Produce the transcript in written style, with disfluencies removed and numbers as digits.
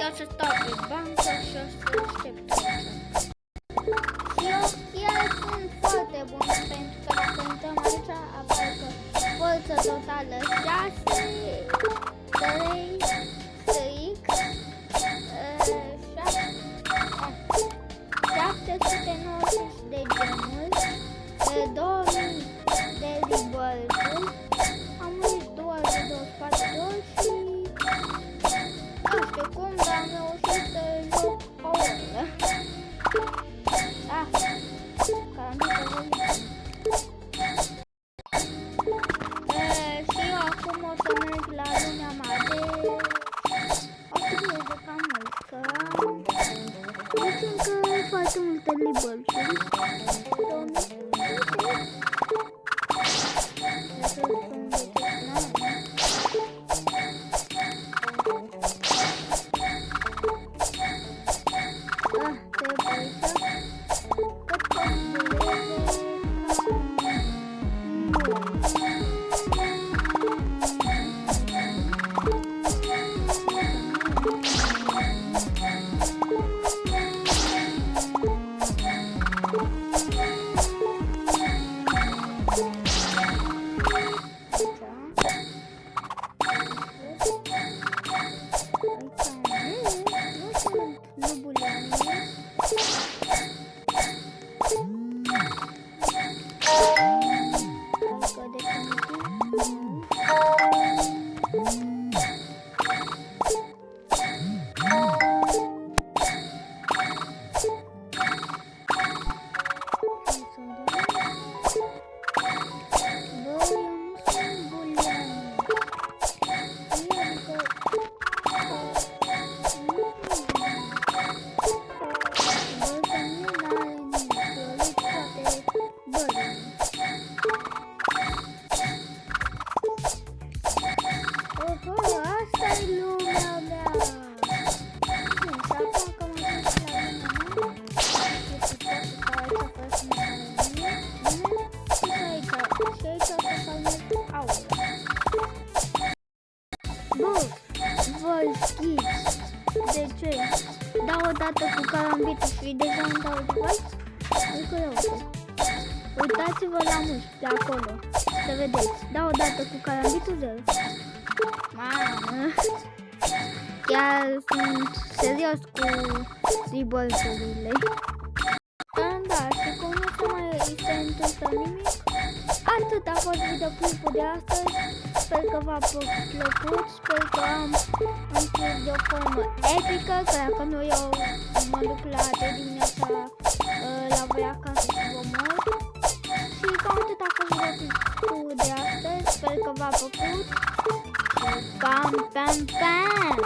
Eu să stau pe bancă și o să aștept. Și eu chiar sunt foarte bun pentru că dacă intrăm aici apare că forță totală 6, 3, stric, 790 de gemuri, 2000 de ribălturi, am murit 2 de 24 de ori și nu știu cum, dar am reușit să joc o oră. Da, și eu acum o să merg la lumea mare. O să merg cam mult, că am încă foarte multe ribălturi. De ce? Dau o dată cu carambitul și deja îmi dau de voi? Adică eu uitați-vă la mușchi de acolo, să vedeți. Dau o dată cu carambitul 0. Mamă! Chiar sunt serios cu ribălturile. Da, și cum nu se mai se întâmplă nimic, atât a fost videoclipul de astăzi. Sper că v-a plăcut, sper că am închis de o formă epică, că dacă nu eu mă duc la de dimineața la voi acasă și vă mor. Și cam atât a fost videoclipul de astăzi, sper că v-a plăcut. Pam, pam, pam!